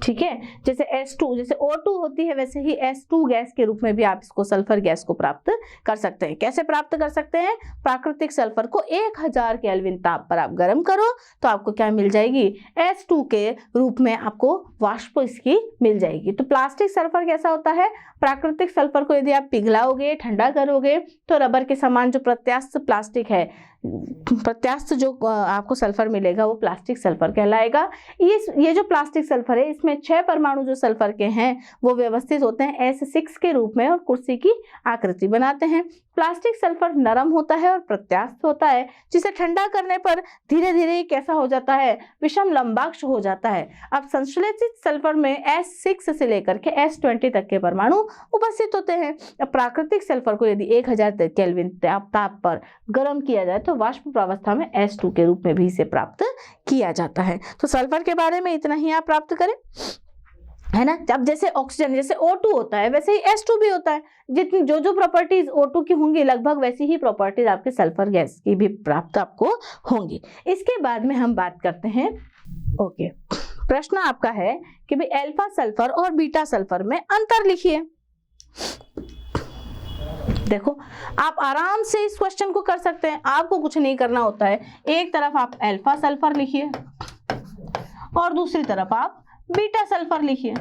ठीक है, जैसे S2 जैसे O2 होती है वैसे ही S2 गैस के रूप में भी आप इसको सल्फर गैस को प्राप्त कर सकते हैं। कैसे प्राप्त कर सकते हैं? प्राकृतिक सल्फर को 1000 केल्विन ताप पर आप गर्म करो तो आपको क्या मिल जाएगी? S2 के रूप में आपको वाष्प इसकी मिल जाएगी। तो प्लास्टिक सल्फर कैसा होता है? प्राकृतिक सल्फर को यदि आप पिघलाओगे, ठंडा करोगे तो रबर के समान जो प्रत्यास्थ प्लास्टिक है, प्रत्यास्थ जो आपको सल्फर मिलेगा वो प्लास्टिक सल्फर कहलाएगा। ये जो प्लास्टिक सल्फर है इसमें 6 परमाणु जो सल्फर के हैं वो व्यवस्थित होते हैं S6 के रूप में और कुर्सी की आकृति बनाते हैं। प्लास्टिक सल्फर नरम होता है और प्रत्यास्थ होता है, जिसे ठंडा करने पर धीरे धीरे कैसा हो जाता है? विषम लंबाक्ष हो जाता है। अब संश्लेषित सल्फर में S6 से लेकर के S20 तक के परमाणु उपस्थित होते हैं। अब प्राकृतिक सल्फर को यदि 1000 केल्विन ताप पर गर्म किया जाए तो वाष्प प्रावस्था में S2 के रूप में भी इसे प्राप्त किया जाता है। तो सल्फर के बारे में इतना ही आप प्राप्त करें, है ना। अब जैसे ऑक्सीजन जैसे O2 होता है वैसे ही S2 भी होता है। जितनी जो प्रॉपर्टीज O2 की होंगी लगभग वैसी ही प्रॉपर्टीज आपके सल्फर गैस की भी प्राप्त आपको होंगी। इसके बाद में हम बात करते हैं ओके, प्रश्न आपका है कि भाई अल्फा सल्फर और बीटा सल्फर में अंतर लिखिए। देखो आप आराम से इस क्वेश्चन को कर सकते हैं, आपको कुछ नहीं करना होता है। एक तरफ आप अल्फा सल्फर लिखिए और दूसरी तरफ आप बीटा सल्फर लिखिए,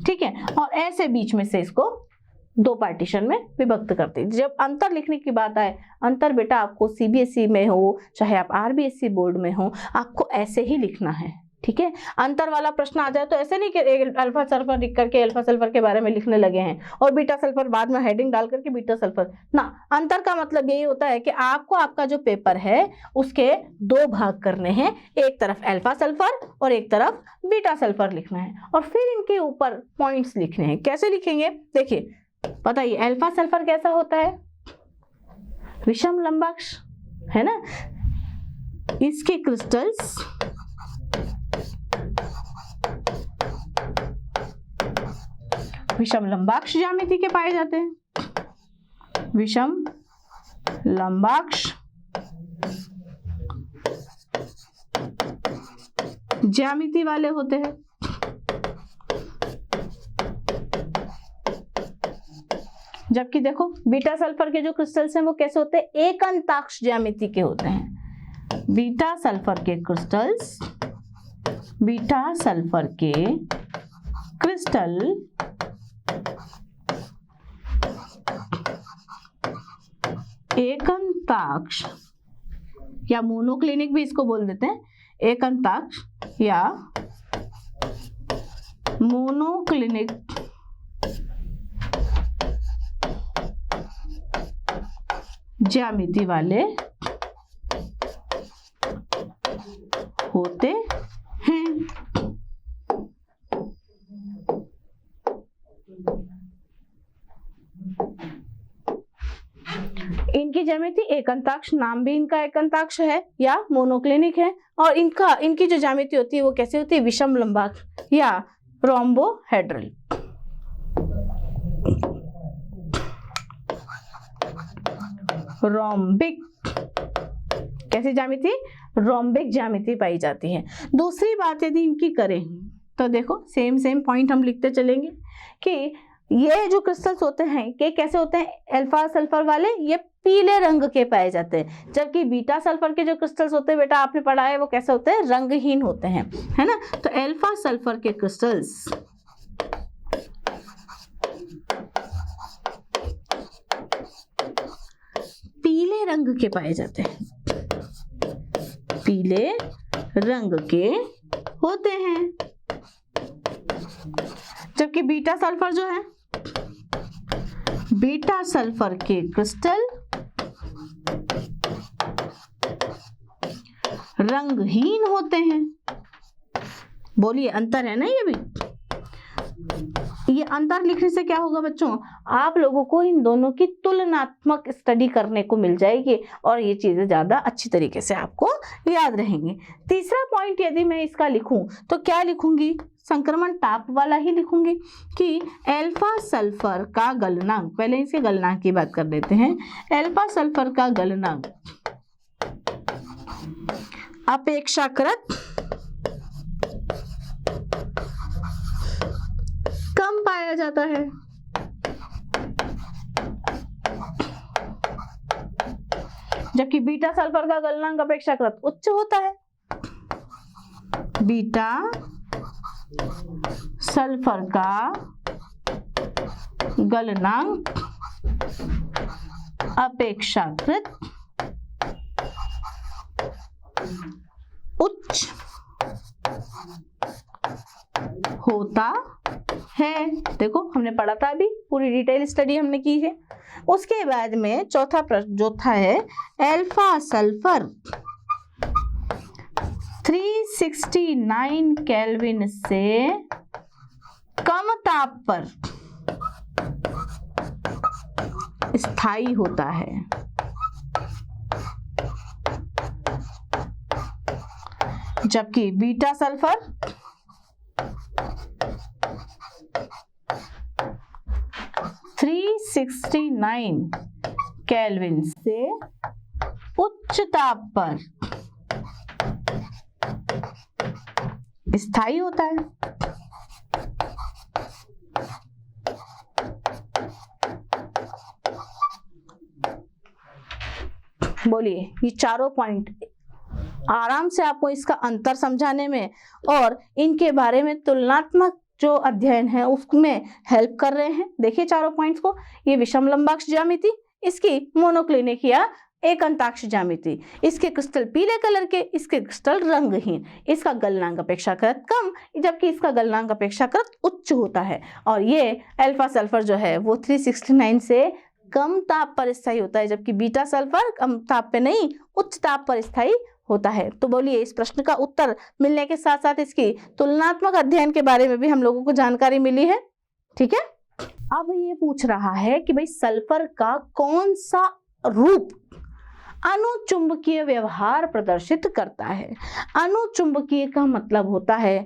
ठीक है, और ऐसे बीच में से इसको 2 पार्टीशन में विभक्त करते हैं। जब अंतर लिखने की बात आए, अंतर बेटा आपको CBSE में हो चाहे आप RBSE बोर्ड में हो, आपको ऐसे ही लिखना है, ठीक है। अंतर वाला प्रश्न आ जाए तो ऐसे नहीं कि अल्फा सल्फर लिख करके अल्फा सल्फर के बारे में लिखने लगे हैं और बीटा सल्फर बाद में हेडिंग डाल करके बीटा सल्फर ना। अंतर का मतलब यही होता है कि आपको आपका जो पेपर है उसके 2 भाग करने हैं, एक तरफ अल्फा सल्फर और एक तरफ बीटा सल्फर लिखना है और फिर इनके ऊपर पॉइंट्स लिखने हैं। कैसे लिखेंगे देखिए, बताइए अल्फा सल्फर कैसा होता है? विषम लंबाक्ष, है ना। इसके क्रिस्टल्स विषम लंबाक्ष ज्यामिति के पाए जाते हैं। विषम लंबाक्ष ज्यामिति वाले होते हैं। जबकि देखो बीटा सल्फर के जो क्रिस्टल्स हैं वो कैसे होते हैं? एकंताक्ष ज्यामिति के होते हैं। बीटा सल्फर के क्रिस्टल्स, बीटा सल्फर के क्रिस्टल एकंताक्ष या मोनोक्लिनिक भी इसको बोल देते हैं, एकंताक्ष या मोनोक्लिनिक ज्यामिति वाले होते हैं। इनकी ज्यामिति एकंताक्ष, नाम भी इनका एकंताक्ष है या मोनोक्लिनिक है, और इनकी जो ज्यामिति होती है वो कैसे होती है? विषम लंबाक्ष या रोम्बोहेड्रल। रोम्बिक कैसी ज्यामिति? रोम्बिक ज्यामिति पाई जाती है। दूसरी बात यदि इनकी करें तो देखो सेम पॉइंट हम लिखते चलेंगे कि ये जो क्रिस्टल्स होते हैं ये कैसे होते हैं? अल्फा सल्फर वाले ये पीले रंग के पाए जाते हैं, जबकि बीटा सल्फर के जो क्रिस्टल्स होते हैं बेटा आपने पढ़ा है वो कैसे होते हैं? रंगहीन होते हैं, है ना। तो अल्फा सल्फर के क्रिस्टल्स पीले रंग के पाए जाते हैं, पीले रंग के होते हैं, जबकि बीटा सल्फर जो है, बीटा सल्फर के क्रिस्टल रंगहीन होते हैं। बोलिए अंतर है ना ये भी। ये अंतर लिखने से क्या होगा बच्चों, आप लोगों को इन दोनों की तुलनात्मक स्टडी करने को मिल जाएगी और ये चीजें ज्यादा अच्छी तरीके से आपको याद रहेंगी। तीसरा पॉइंट यदि मैं इसका लिखूं तो क्या लिखूंगी, संक्रमण ताप वाला ही लिखूंगी कि अल्फा सल्फर का गलनांक, पहले इसके गलनांक की बात कर लेते हैं। अल्फा सल्फर का गलनांक अपेक्षाकृत कम पाया जाता है, जबकि बीटा सल्फर का गलनांक अपेक्षाकृत उच्च होता है। बीटा सल्फर का गलनांक अपेक्षाकृत उच्च होता है। देखो हमने पढ़ा था, अभी पूरी डिटेल स्टडी हमने की है। उसके बाद में चौथा प्रश्न जो था है, अल्फा सल्फर 369 केल्विन से कम ताप पर स्थायी होता है, जबकि बीटा सल्फर 369 केल्विन से उच्च ताप पर स्थायी होता है। बोलिए ये चारों पॉइंट आराम से आपको इसका अंतर समझाने में और इनके बारे में तुलनात्मक जो अध्ययन है उसमें हेल्प कर रहे हैं। देखिए चारों पॉइंट्स को, ये विषम लंबाक्ष ज्यामिति, इसकी मोनोक्लिनिक या एक अंताक्ष ज्यामिति, इसके क्रिस्टल पीले कलर के, इसके क्रिस्टल रंगहीन, इसका गलनांक अपेक्षाकृत कम जबकि इसका गलनांक अपेक्षाकृत उच्च होता है। और ये अल्फा सल्फर जो है वो 369 से कम ताप पर स्थायी होता है, जबकि बीटा सल्फर कम ताप पे नहीं उच्च ताप पर स्थायी होता है। तो बोलिए इस प्रश्न का उत्तर मिलने के साथ साथ इसकी तुलनात्मक अध्ययन के बारे में भी हम लोगों को जानकारी मिली है। ठीक है, अब ये पूछ रहा है कि भाई सल्फर का कौन सा रूप अनुचुंबकीय व्यवहार प्रदर्शित करता है। अनुचुंबकीय का मतलब होता है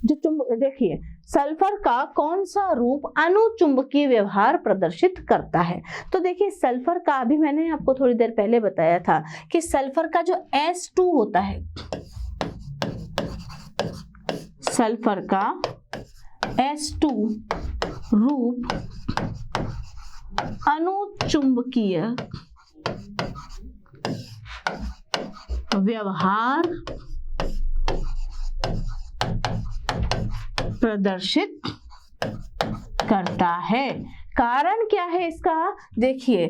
देखिए सल्फर का कौन सा रूप अनुचुंबकीय व्यवहार प्रदर्शित करता है। तो देखिए सल्फर का, अभी मैंने आपको थोड़ी देर पहले बताया था कि सल्फर का जो S2 होता है, सल्फर का S2 रूप अनुचुंबकीय व्यवहार प्रदर्शित करता है। कारण क्या है इसका, देखिए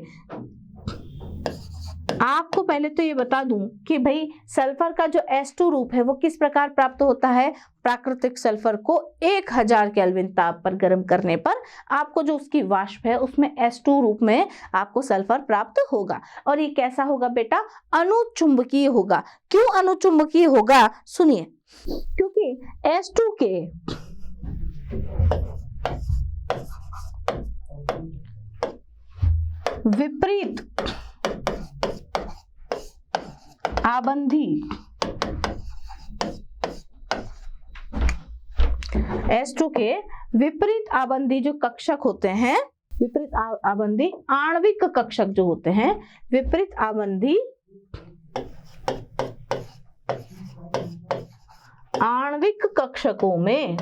आपको पहले तो ये बता दूं कि भाई सल्फर का जो S2 रूप है वो किस प्रकार प्राप्त होता है। प्राकृतिक सल्फर को 1000 केल्विन ताप पर गर्म करने पर आपको जो उसकी वाष्प है उसमें S2 रूप में आपको सल्फर प्राप्त होगा। और ये कैसा होगा बेटा, अनुचुंबकीय होगा। क्यों अनुचुंबकीय होगा, सुनिए, क्योंकि S2 के विपरीत आबंधी S2 के विपरीत आबंधी जो कक्षक होते हैं, विपरीत आबंधी आणविक कक्षक जो होते हैं, विपरीत आबंधी आणविक कक्षकों में,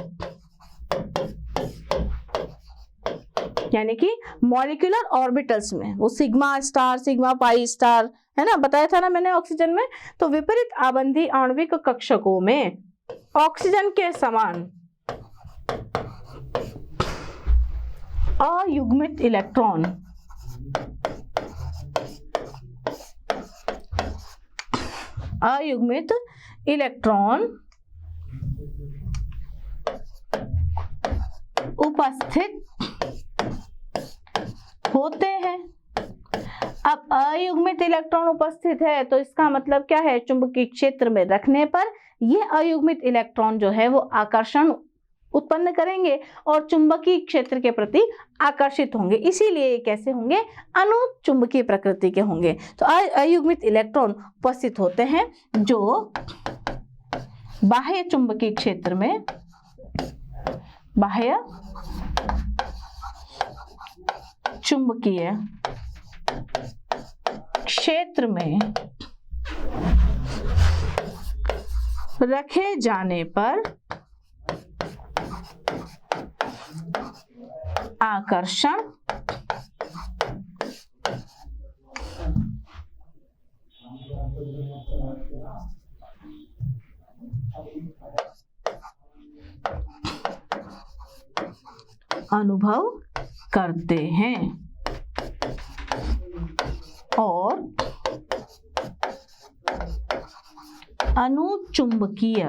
यानी कि मॉलिक्यूलर ऑर्बिटल्स में, वो sigma star, sigma pi star है ना, बताया था ना मैंने ऑक्सीजन में। तो विपरीत आबंधी आणविक कक्षकों में ऑक्सीजन के समान अयुग्मित इलेक्ट्रॉन उपस्थित होते हैं। अब अयुग्मित इलेक्ट्रॉन उपस्थित है तो इसका मतलब क्या है, चुंबकीय क्षेत्र में रखने पर ये अयुग्मित इलेक्ट्रॉन जो है वो आकर्षण उत्पन्न करेंगे और चुंबकीय क्षेत्र के प्रति आकर्षित होंगे, इसीलिए ये कैसे होंगे, अनुचुंबकीय प्रकृति के होंगे। तो अयुग्मित इलेक्ट्रॉन उपस्थित होते हैं जो बाह्य चुंबकीय क्षेत्र में, बाह्य चुंबकीय क्षेत्र में रखे जाने पर आकर्षण अनुभव करते हैं और अनुचुंबकीय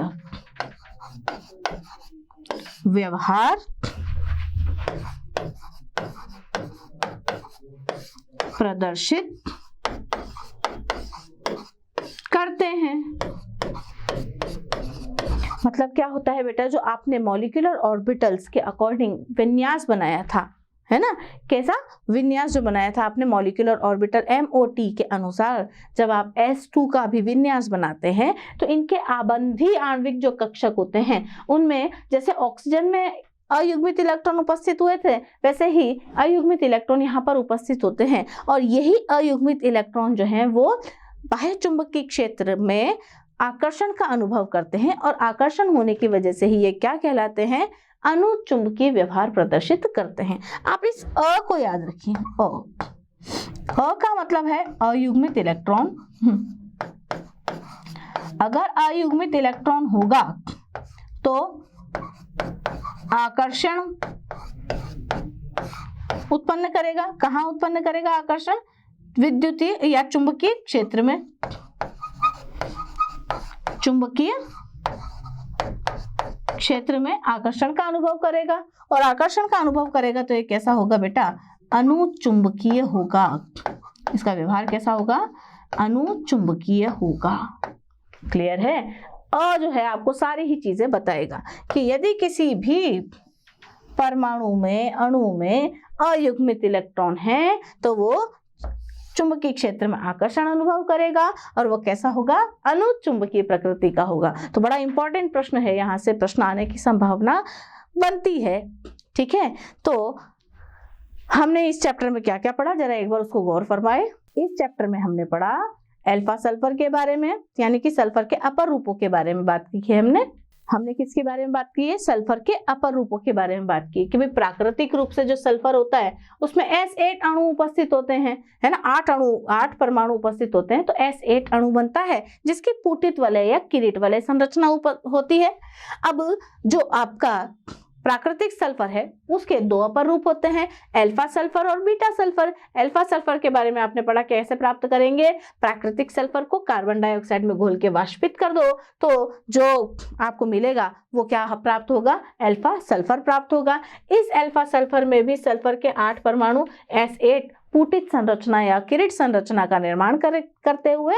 व्यवहार प्रदर्शित करते हैं। मतलब क्या होता है बेटा, जो आपने मॉलिक्यूलर ऑर्बिटल्स के अकॉर्डिंग विन्यास बनाया था, है ना, कैसा विन्यास जो बनाया था आपने मॉलिक्यूलर ऑर्बिटल MOT के अनुसार, जब आप S2 का भी विन्यास बनाते हैं तो इनके आबंधी आणविक जो कक्षक होते हैं उनमें जैसे ऑक्सीजन में अयुग्मित इलेक्ट्रॉन उपस्थित हुए थे, वैसे ही अयुग्मित इलेक्ट्रॉन यहाँ पर उपस्थित होते हैं और यही अयुग्मित इलेक्ट्रॉन जो है वो बाह्य चुंबकीय क्षेत्र में आकर्षण का अनुभव करते हैं और आकर्षण होने की वजह से ही ये क्या कहलाते हैं, अनुचुंबकीय व्यवहार प्रदर्शित करते हैं। आप इस अ को याद रखिए, अ का मतलब है अयुग्मित इलेक्ट्रॉन। अगर अयुग्मित इलेक्ट्रॉन होगा तो आकर्षण उत्पन्न करेगा। कहाँ उत्पन्न करेगा आकर्षण, विद्युतीय या चुंबकीय क्षेत्र में, चुंबकीय क्षेत्र में आकर्षण का अनुभव करेगा और आकर्षण का अनुभव करेगा तो ये कैसा होगा बेटा, अनुचुंबकीय होगा। इसका व्यवहार कैसा होगा, अनुचुंबकीय होगा। क्लियर है। और जो है आपको सारी ही चीजें बताएगा कि यदि किसी भी परमाणु में, अणु में अयुग्मित इलेक्ट्रॉन है तो वो चुंबकीय क्षेत्र में आकर्षण अनुभव करेगा और वो कैसा होगा, अनुचुंबकीय प्रकृति का होगा। तो बड़ा इंपॉर्टेंट प्रश्न है, यहाँ से प्रश्न आने की संभावना बनती है। ठीक है, तो हमने इस चैप्टर में क्या क्या पढ़ा, जरा एक बार उसको गौर फरमाए। इस चैप्टर में हमने पढ़ा अल्फा सल्फर के बारे में, यानी कि सल्फर के अपर रूपों के बारे में बात की है हमने किसके बारे में बात की है, सल्फर के अपर रूपों के बारे में बात की कि भाई प्राकृतिक रूप से जो सल्फर होता है उसमें S8 अणु उपस्थित होते हैं, है ना, 8 परमाणु उपस्थित होते हैं तो S8 अणु बनता है जिसकी पूटित वलय या किरीट वलय संरचना होती है। अब जो आपका प्राकृतिक सल्फर है उसके दो अपर रूप होते हैं, अल्फा सल्फर और बीटा सल्फर। अल्फा सल्फर के बारे में आपने पढ़ा, कैसे प्राप्त करेंगे, प्राकृतिक सल्फर को कार्बन डाइऑक्साइड में घोल के वाष्पित कर दो तो जो आपको मिलेगा वो क्या प्राप्त होगा, अल्फा सल्फर प्राप्त होगा। इस अल्फा सल्फर में भी सल्फर के 8 परमाणु S8 पूटित संरचना या किरीट संरचना का निर्माण करते हुए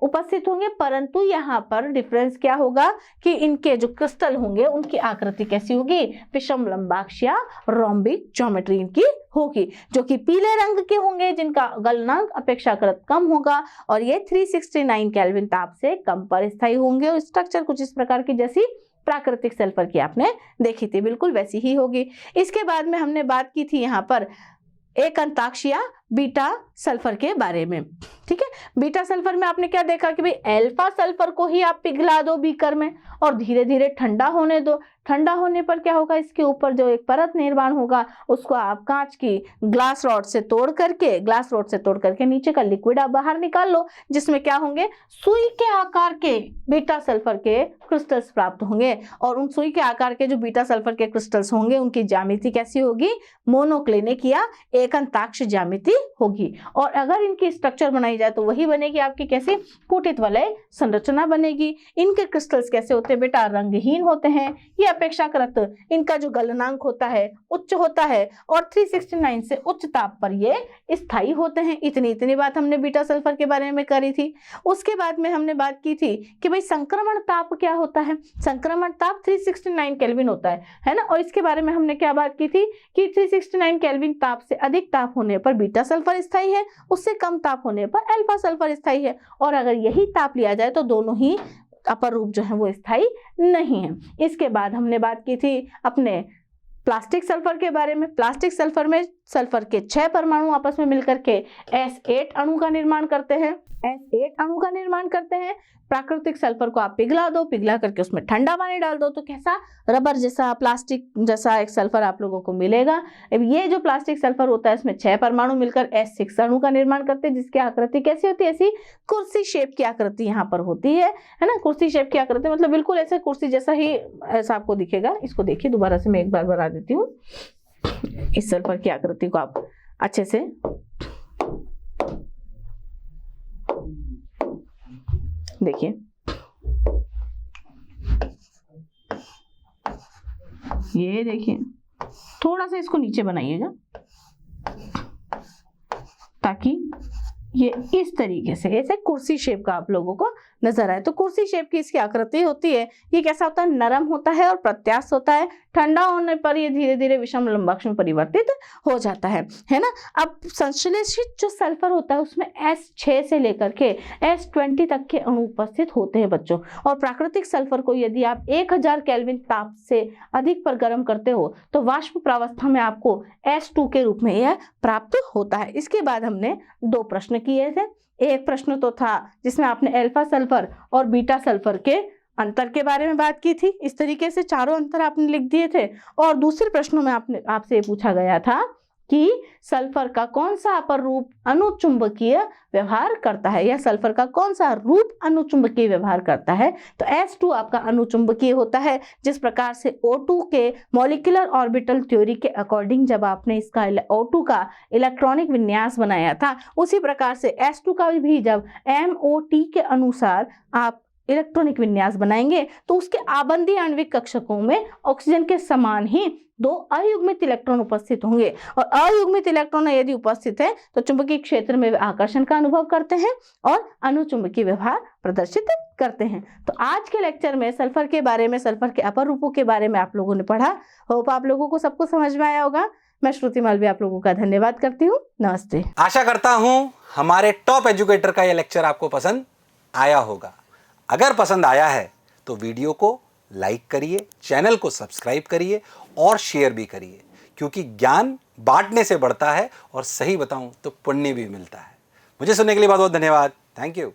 उपस्थित होंगे, परंतु यहाँ पर डिफरेंस क्या होगा कि इनके जो क्रिस्टल होंगे उनकी आकृति कैसी होगी, विषम लंबाक्ष या रोम्बिक ज्योमेट्री इनकी होगी, जो कि पीले रंग के होंगे, जिनका गलनांक अपेक्षाकृत कम होगा और ये 369 केल्विन ताप से कम पर स्थायी होंगे और स्ट्रक्चर कुछ इस प्रकार की जैसी प्राकृतिक सल्फर की आपने देखी थी, बिल्कुल वैसी ही होगी। इसके बाद में हमने बात की थी यहाँ पर एक अंताक्ष या बीटा सल्फर के बारे में। ठीक है, बीटा सल्फर में आपने क्या देखा कि भाई अल्फा सल्फर को ही आप पिघला दो बीकर में और धीरे धीरे ठंडा होने दो। ठंडा होने पर क्या होगा, इसके ऊपर जो एक परत निर्माण होगा उसको आप कांच की ग्लास रॉड से तोड़ करके नीचे का लिक्विड आप बाहर निकाल लो, जिसमें क्या होंगे, सुई के आकार के बीटा सल्फर के क्रिस्टल्स प्राप्त होंगे और उन सुई के आकार के जो बीटा सल्फर के क्रिस्टल्स होंगे उनकी ज्यामिति कैसी होगी, मोनोक्लिनिक या एक अंताक्ष ज्यामिति होगी। और अगर इनकी स्ट्रक्चर बनाई जाए तो वही बनेगी आपकी कैसे, कुटित वलय संरचना बनेगी। इनके क्रिस्टल्स कैसे होते हैं बेटा, रंगहीन होते हैं। ये अपेक्षाकृत इनका जो गलनांक होता है उच्च होता है और 369 से उच्च ताप पर ये स्थायी होते हैं। इतनी बात हमने बीटा सल्फर के बारे में करी थी। उसके बाद में हमने बात की थी कि भाई संक्रमण ताप क्या होता है। संक्रमण ताप 369 केल्विन होता है ना। और इसके बारे में हमने क्या बात की थी कि 369 केल्विन ताप से अधिक ताप होने पर बीटा सल्फर स्थायी है, उससे कम ताप होने पर अल्फा सल्फर स्थायी है। और अगर यही ताप लिया जाए तो दोनों ही अपर रूप जो है वो स्थायी नहीं है। इसके बाद हमने बात की थी अपने प्लास्टिक सल्फर के बारे में। प्लास्टिक सल्फर में सल्फर के 6 परमाणु आपस में मिलकर के S8 अणु का निर्माण करते हैं। S8 अणु का निर्माण करते हैं। प्राकृतिक सल्फर को आप पिघला दो, पिघला करके उसमें ठंडा पानी डाल दो तो कैसा, रबर जैसा, प्लास्टिक जैसा एक सल्फर आप लोगों को मिलेगा। अब ये जो प्लास्टिक सल्फर होता है इसमें 6 परमाणु मिलकर S6 अणु का निर्माण करते हैं, जिसकी आकृति कैसी होती है, ऐसी कुर्सी शेप की आकृति यहाँ पर होती है ना। कुर्सी शेप की आकृति मतलब बिल्कुल ऐसे कुर्सी जैसा ही ऐसा आपको दिखेगा। इसको देखिए दोबारा से मैं एक बार बना देती हूँ। इस सल्फर की आकृति को आप अच्छे से देखिए। ये देखिए, थोड़ा सा इसको नीचे बनाइएगा ताकि ये इस तरीके से ऐसे कुर्सी शेप का आप लोगों को नजर आए। तो कुर्सी शेप की इसकी आकृति होती है। ये कैसा होता है, नरम होता है और प्रत्यास्थ होता है। ठंडा होने पर ये धीरे धीरे विषम लंबाक्ष में परिवर्तित हो जाता है ना। अब संश्लेषित जो सल्फर होता है उसमें S6 से लेकर के S20 तक के अणु उपस्थित होते हैं बच्चों। और प्राकृतिक सल्फर को यदि आप 1000 केल्विन ताप से अधिक पर गर्म करते हो तो वाष्प प्रावस्था में आपको S2 के रूप में यह प्राप्त होता है। इसके बाद हमने 2 प्रश्न किए थे। एक प्रश्न तो था जिसमें आपने अल्फा सल्फर और बीटा सल्फर के अंतर के बारे में बात की थी। इस तरीके से चारों अंतर आपने लिख दिए थे। और दूसरे प्रश्नों में आपसे ये पूछा गया था कि सल्फर का कौन सा अपर रूप अनुचुंबकीय व्यवहार करता है, या सल्फर का कौन सा रूप अनुचुंबकीय व्यवहार करता है। तो S2 आपका अनुचुंबकीय होता है। जिस प्रकार से O2 के मॉलिक्यूलर ऑर्बिटल थ्योरी के अकॉर्डिंग जब आपने इसका O2 का इलेक्ट्रॉनिक विन्यास बनाया था, उसी प्रकार से S2 का भी जब MOT के अनुसार आप इलेक्ट्रॉनिक विन्यास बनाएंगे तो उसके आबंधी आणविक कक्षकों में ऑक्सीजन के समान ही 2 अयुग्मित इलेक्ट्रॉन उपस्थित होंगे। और अयुग्मित इलेक्ट्रॉन यदि उपस्थित है तो चुंबकीय क्षेत्र में वे आकर्षण का अनुभव करते हैं और अनुचुंबकीय व्यवहार प्रदर्शित करते हैं। तो आज के लेक्चर में सल्फर के बारे में, सल्फर के अपर रूपों के बारे में आप लोगों ने पढ़ा। होप आप लोगों को सबको समझ में आया होगा। मैं श्रुति मालवीय आप लोगों का धन्यवाद करती हूँ। नमस्ते। आशा करता हूँ हमारे टॉप एजुकेटर का यह लेक्चर आपको पसंद आया होगा। अगर पसंद आया है तो वीडियो को लाइक करिए, चैनल को सब्सक्राइब करिए और शेयर भी करिए, क्योंकि ज्ञान बांटने से बढ़ता है और सही बताऊं तो पुण्य भी मिलता है। मुझे सुनने के लिए बहुत बहुत धन्यवाद। Thank you.